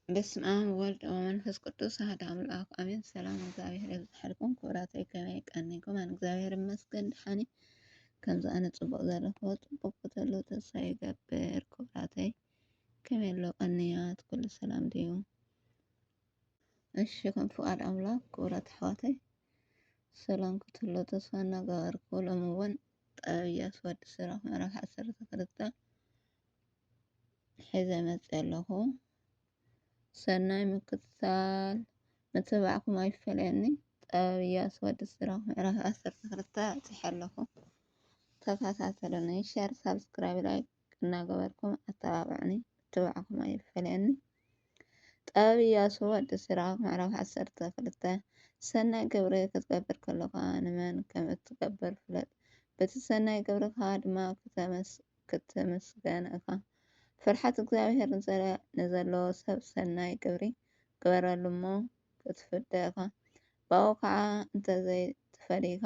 በስመ አብ ወወልድ ወመንፈስ ቅዱስ አሐዱ አምላክ አሜን። ሰላም እግዚአብሔር ይብዛሕልኩም ክቡራተይ ከመይ ቀኒኩም? ኣነ እግዚአብሔር ይመስገን ደሓኒ ከምዚ ኣነ ፅቡቅ ዘለኹ ፅቡቅ ክተሎ ተስፋ ይገብር። ክቡራተይ ከመይ ኣሎ ቀኒያት ኩሉ ሰላም ድዩ? እሺ ከም ፍቃድ ኣምላክ ክቡራት ኣሕዋተይ ሰላም ክትህሎ ተስፋ እናገበርኩ ሎሚ እውን ጥበብ ኢያሱ ወዲ ስራኽ ምዕራፍ 12 ሒዘ መፅእ ኣለኹ። ሰናይ ምክትታል ምትባዕኩም ኣይፈለየኒ። ጥበብ ኢያሱ ወዲ ስራኽ ምዕራፍ 12 ኣፅሒፈ ኣለኹ። ተከታተሉኒ። ሸር ሳብስክራይብ ላይክ እናገበርኩም ኣተባብዑኒ ምትባዕኩም ኣይፈለየኒ። ጥበብ ኢያሱ ወዲ ስራኽ ምዕራፍ 12 ሰናይ ግብሪ ክትገብር ከለኻ ንመን ከም እትገብር ፍለጥ፣ በቲ ሰናይ ግብርካ ድማ ክትምስገን ኢኻ። ፍርሓት እግዚአብሔር ንዘለዎ ሰብ ሰናይ ግብሪ ግበረሉ እሞ ክትፍዳእ ኢኻ። ብኣብኡ ከዓ እንተዘይትፈሊካ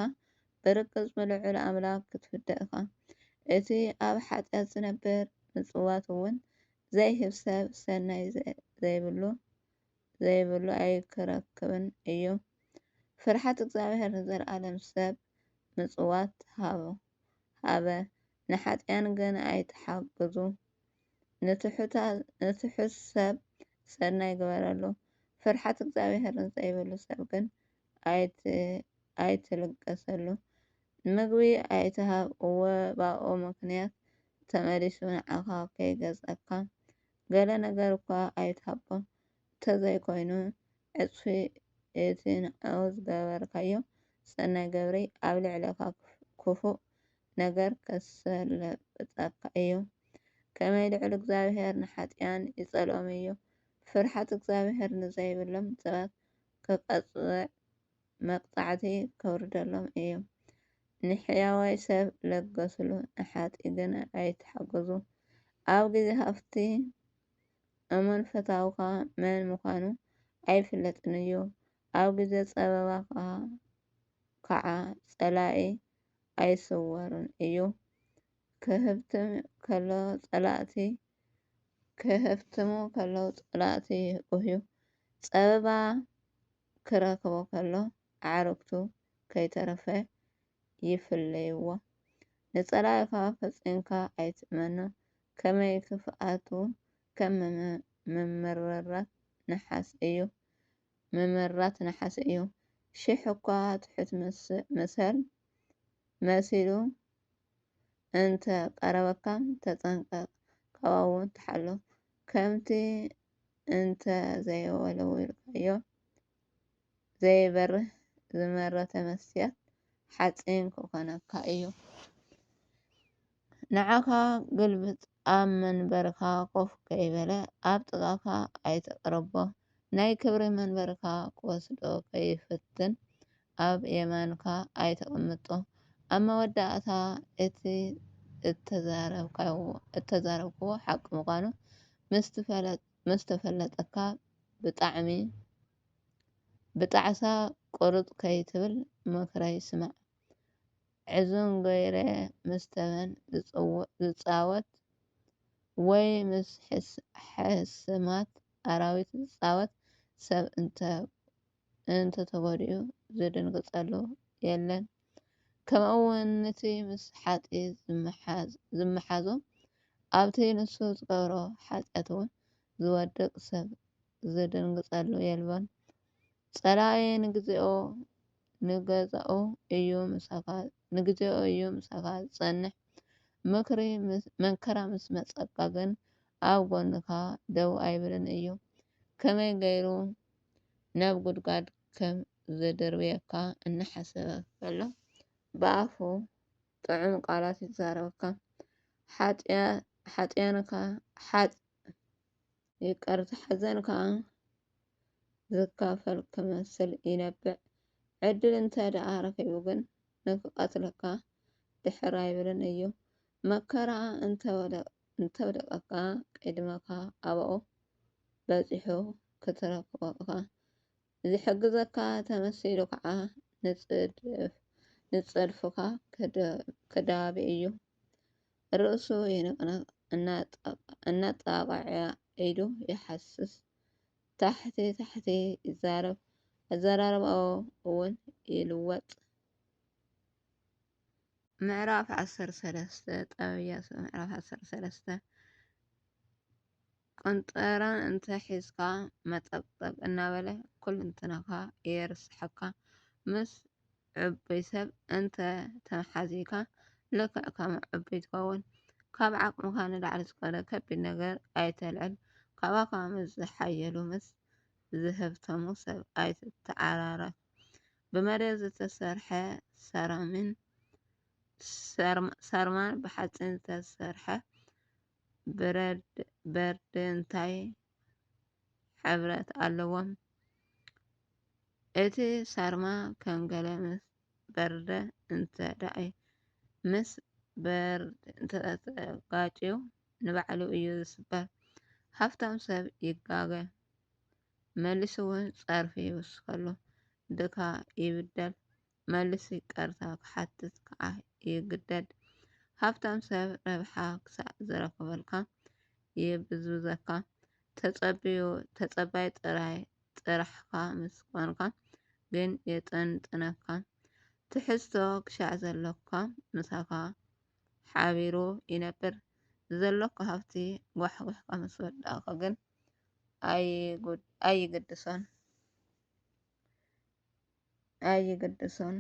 ብርግፅ ብልዑል ኣምላክ ክትፍዳእ ኢኻ። እቲ ኣብ ሓጢኣት ዝነብር ምጽዋት እውን ዘይህብ ሰብ ሰናይ ዘይብሉ ኣይክረክብን እዩ። ፍርሓት እግዚአብሔር ንዘለኣለም ሰብ ምጽዋት ሃበ፣ ንሓጢኣን ግን ኣይተሓግዙ። ንትሑት ሰብ ሰናይ ግበረሉ፣ ፍርሓት እግዚአብሔር ዘይብሉ ሰብ ግን ኣይትልገሰሉ። ምግቢ ኣይትሃብ እወ ባኡ ምክንያት ተመሊሱ ንዓኻ ከይገዝአካ። ገለ ነገር እኳ ኣይትሃቦ እንተዘይኮይኑ ዕፅፊ እቲ ንዕኡ ዝገበርካዮ ሰናይ ግብሪ ኣብ ልዕሊኻ ክፉእ ነገር ከሰልብጠካ እዩ። ከመይ ልዑል እግዚአብሔር ንሓጢኣን ይጸልኦም እዩ። ፍርሓት እግዚአብሔር ንዘይብሎም ሰባት ክቐፅዕ መቅፃዕቲ ከውርደሎም እዩ። ንሕያዋይ ሰብ ለገስሉ ንሓጢ ግን ኣይተሓገዙ። ኣብ ግዜ ሃፍቲ እሙን ፈታውካ መን ምዃኑ ኣይፍለጥን እዩ። ኣብ ግዜ ፀበባ ከዓ ጸላኢ ኣይስወርን እዩ። ክህብትሙ ከለዉ ጸላእቲ ይህቁዩ። ፀበባ ክረክቦ ከሎ ኣዕርክቱ ከይተረፈ ይፍለይዎ። ንጸላኢኻ ፈጺምካ ኣይትእመኖ። ከመይ ክፍኣቱ ከም መመራት ነሓስ እዩ። ሽሕ እኳ ትሑት መሲሉ እንተ ቀረበካ ተጸንቀቕ፣ ካብኡ እውን ተሓለፍ። ከምቲ እንተ ዘይወለወልካዮ ዘይበርህ ዝመረተ መስትያት ሓፂን ክኾነካ እዩ። ንዓኻ ግልብጥ ኣብ መንበርካ ኮፍ ከይበለ ኣብ ጥቓካ ኣይተቕርቦ። ናይ ክብሪ መንበርካ ክወስዶ ከይፍትን ኣብ የማንካ ኣይተቐምጦ። ኣብ መወዳእታ እቲ እተዛረብክዎ ሓቂ ምዃኑ ምስ ተፈለጠካ ብጣዕሳ ቁርጥ ከይትብል ምክረይ ስማዕ። ዕዙን ገይረ ምስ ተመን ዝፃወት ወይ ምስ ሕስማት ኣራዊት ዝፃወት ሰብ እንተተጎዲኡ ዝድንግጸሉ የለን። ከምኡውን ነቲ ምስ ሓጢ ዝመሓዞ ኣብቲ ንሱ ዝገብሮ ሓጢኣት እውን ዝወድቕ ሰብ ዝድንግጸሉ የልቦን። ጸላኢ ንግዜኡ እዩ ምሳኻ ዝጸንሕ። መከራ ምስ መጸካ ግን ኣብ ጎንካ ደው ኣይብልን እዩ። ከመይ ገይሩ ናብ ጉድጓድ ከም ዘደርብየካ እናሓሰበ ከሎ ብኣፉ ጥዑም ቃላት ይዛረበካ። ሓዘንካ ዝካፈል ክመስል ይነብዕ። ዕድል እንተ ደኣ ረኺቡ ግን ንክቐትለካ ድሕር ኣይብልን እዩ። መከራ እንተወደቐካ ቅድመካ ኣብኡ በፂሑ ክትረክቦ ኢኻ። ዝሕግዘካ ተመሲሉ ከዓ ንጸድፍካ ከዳቢ እዩ። ርእሱ ይንቅንቕ እናጠቓዕ ኢዱ ይሓስስ። ታሕቲ ይዛረብ ኣዘራርብኡ እውን ይልወጥ። ምዕራፍ 13 ጥበብ ኢያሱ ምዕራፍ 13 ቁንጥራን እንተሒዝካ መጠቅጠቅ እናበለ ኩል እንትነካ የርስሐካ ምስ ዕቡይ ሰብ እንተ ተመሓዚካ ልክዕ ከም ዕቡይ ትኸውን። ካብ ዓቅምካ ንላዕሊ ዝኾነ ከቢድ ነገር ኣይተልዕል። ካባካ ምስ ዝሓየሉ ምስ ዝህብቶሙ ሰብ ኣይትተዓራረፍ። ብመሬት ዝተሰርሐ ሳርማን ብሓፂን ዝተሰርሐ በርድ እንታይ ሕብረት ኣለዎም? እቲ ሳርማ ከም ገለ ምስ በርደ እንተዳኣይ ምስ በርድ እንተተጋጭዩ ንባዕሉ እዩ ዝስበር። ሃፍታም ሰብ ይጋገ መሊሱ እውን ፀርፊ ይውስኸሉ ድካ ይብደል መሊሱ ይቀርታ ክሓትት ከዓ ይግደድ። ሃፍታም ሰብ ረብሓ ክሳዕ ዝረከበልካ ይብዝብዘካ። ተፀባይ ጥራሕካ ምስ ኮንካ ግን የጠንጥነካ። ትሕዝቶ ክሻዕ ዘሎካ ምሳኻ ሓቢሩ ይነብር። ዘለካ ሃፍቲ ጓሕጉሕካ ምስ ወዳእካ ግን ኣይግድሶን።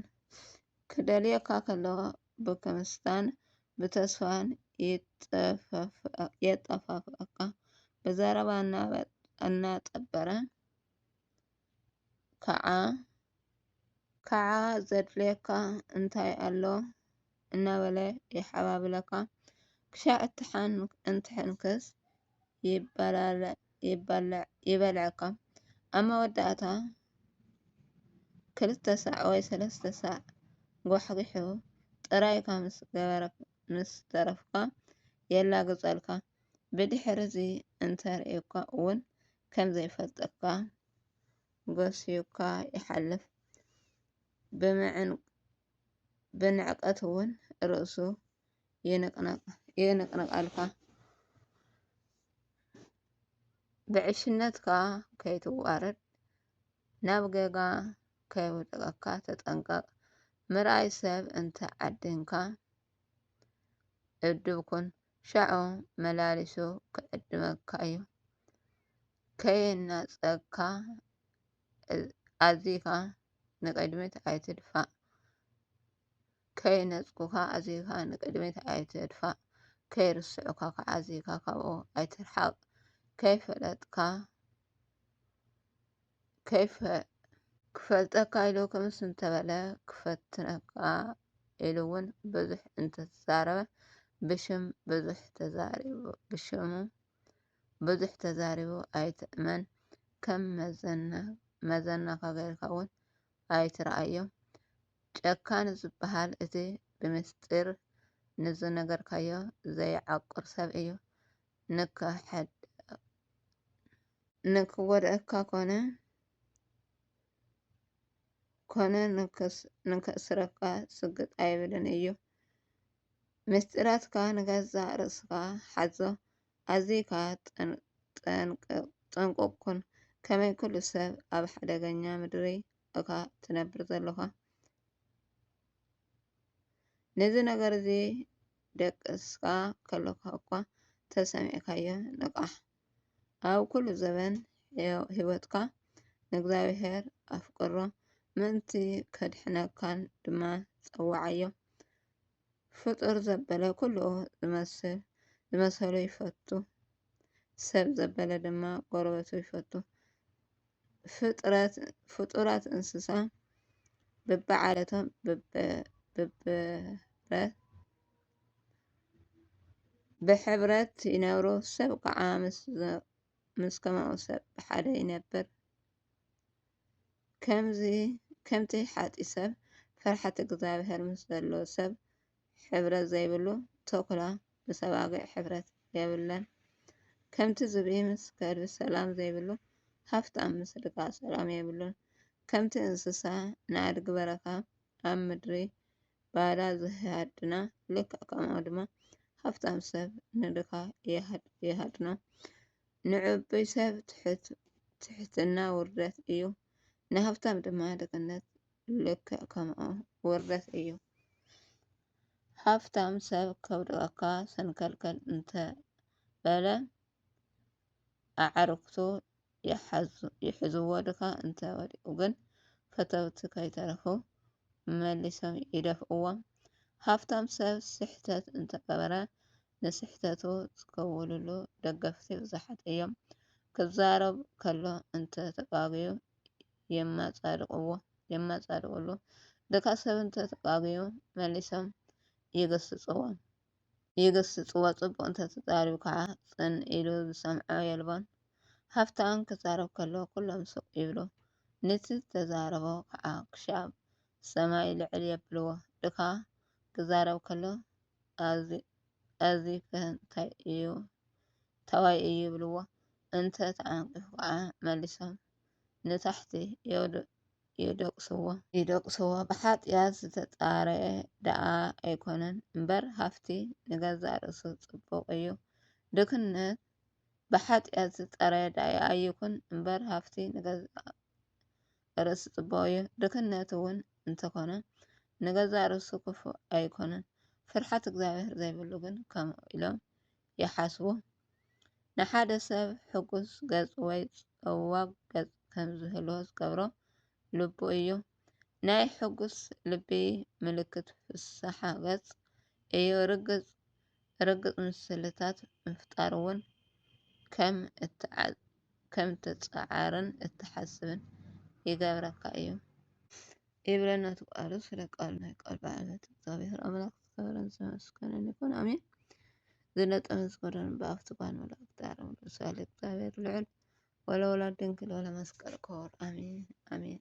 ክደልየካ ከሎ ብክምስታን ብተስፋን የጠፋፍኣካ። ብዘረባ እናጠበረ ከዓ ዘድልየካ እንታይ ኣሎ እናበለ ይሓባብለካ። ክሻዕ እንትሕንክስ ይበልዐካ። ኣብ መወዳእታ 2 ሳዕ ወይ 3 ሳዕ ጓሕጊሑ ጥራይካ ምስ ተረፍካ የላግፀልካ። ብድሕሪዚ እንተሪኡካ እውን ከም ዘይፈልጠካ ጎሲዩካ ይሓልፍ። ብንዕቀት እውን ርእሱ ይንቅንቀልካ። ብዕሽነትካ ከይትዋረድ ናብ ጌጋ ከይውድቀካ ተጠንቀቅ። ምርኣይ ሰብ እንተዓድንካ እድብ ኩን ሻዑ መላሊሱ ክዕድመካ እዩ። ከይናፀካ ኣዚካ ንቅድሚት ኣይትድፋእ። ከይርስዑካ ከዓ ኣዚካ ካብኡ ኣይትርሓቅ። ክፈልጠካ ኢሉ ክምስ እንተበለ ክፈትነካ ኢሉ እውን ብዙሕ እንተተዛረበ ብሽሙ ብዙሕ ተዛሪቡ ኣይትእመን። ከም መዘናካ ገይርካ እውን ኣይትረኣዮ። ጨካን ዝበሃል እቲ ብምስጢር ንዝነገርካዮ ዘይዓቁር ሰብ እዩ። ንክጎድአካ ኮነ ንከስረካ ስግጥ ኣይብልን እዩ። ምስጢራትካ ንገዛእ ርእስካ ሓዞ። ኣዚካ ጥንቁቅ ኩን። ከመይ ኩሉ ሰብ ኣብ ሓደገኛ ምድሪ እካ ትነብር ዘለካ። ነዚ ነገር እዚ ደቅስካ ከለካ እኳ ተሰሚዕካዮ ንቃሕ። ኣብ ኩሉ ዘበን ሂወትካ ንእግዚኣብሔር ኣፍቅሮ ምእንቲ ከድሕነካን ድማ ፀዋዓዮ። ፍጡር ዘበለ ኩሉ ዝመሰሉ ይፈቱ። ሰብ ዘበለ ድማ ጎረቤቱ ይፈቱ። ፍጡራት እንስሳ በብዓለቶም ብሕብረት ይነብሩ። ሰብ ከዓ ምስ ከምኡ ሰብ ብሓደ ይነብር። ከምቲ ሓጢ ሰብ ፍርሃት እግዚኣብሔር ምስ ዘለዎ ሰብ ሕብረት ዘይብሉ ተኩላ ብሰባጊዕ ሕብረት የብለን። ከምቲ ዝብኢ ምስ ከልቢ ሰላም ዘይብሉ ሃፍታም ምስ ድቃ ሰላም የብሉን። ከምቲ እንስሳ ንኣድጊ በረኻ ኣብ ምድሪ ባዳ ዝሃድና ልክዕ ከምኡ ድማ ሃፍታም ሰብ ንድካ የሃድኖ። ንዕቡይ ሰብ ትሕትና ውርደት እዩ። ንሃብታም ድማ ድኽነት ልክዕ ከምኡ ውርደት እዩ። ሃብታም ሰብ ከውድቐካ ሰንከልከል እንተበለ ኣዕርክቱ ይሕዝዎ ድኻ እንተወዲቑ ግን ፈተውቲ ከይተረፉ መሊሶም ይደፍእዎም። ሃብታም ሰብ ስሕተት እንተገበረ ንስሕተቱ ዝከውልሉ ደገፍቲ ብዙሓት እዮም። ክዛረብ ከሎ እንተተቃግዩ የማጻድቅሉ ድካ ሰብ እንተተቃግዩ መሊሶም ይገስጽዎ። ጽቡቕ እንተተዛሪቡ ከዓ ጽን ኢሉ ዝሰምዖ የልቦን። ሃብታም ክዛረብ ከሎ ኩሎም ስቕ ይብሉ፣ ነቲ ተዛረቦ ከዓ ክሻብ ሰማይ ልዕል የብልዎ። ድካ ክዛረብ ከሎ ኣዚከ ተዋይ እዩ ይብልዎ። እንተ ተዓንቂፉ ከዓ መሊሶም ንታሕቲ ይደቅስዎ። ብሓጢኣት ዝተጣረየ ደኣ ኣይኮነን እምበር ሃፍቲ ንገዛእ ርእሱ ጽቡቕ እዩ። ድኽነት ብሓጢኣት ዝተጣረየ ደኣ ኣይኩን እምበር ሃፍቲ ንገዛእ ርእሱ ጽቡቕ እዩ። ድኽነት እውን እንተኾነ ንገዛእ ርእሱ ክፉእ ኣይኮነን። ፍርሓት እግዚኣብሔር ዘይብሉ ግን ከምኡ ኢሎም ይሓስቡ። ንሓደ ሰብ ሕጉስ ገጽ ወይ ጸዋግ ገጽ ከም ዝህልዎ ዝገብሮ ልቡ እዩ። ናይ ሕጉስ ልቢ ምልክት ፍስሓ ገጽ እዩ። ርግጽ ምስልታት ምፍጣር እውን ከም እትጸዓርን እትሓስብን ይገብረካ እዩ ይብለና እቲ ቃሉ። ስለ ቃሉ ናይ ቃል ባለቤት እግዚአብሔር አምላክ ዝተከበረን ዝተመስገነን ይኩን አሜን። ዝነጠመን ዝጎደሎን በአፍቲ ጓል መላእክት ዳርም ርሳሌ እግዚአብሔር ልዑል ወለወላድ ድንግል ወለመስቀል ክቡር አሜን አሜን።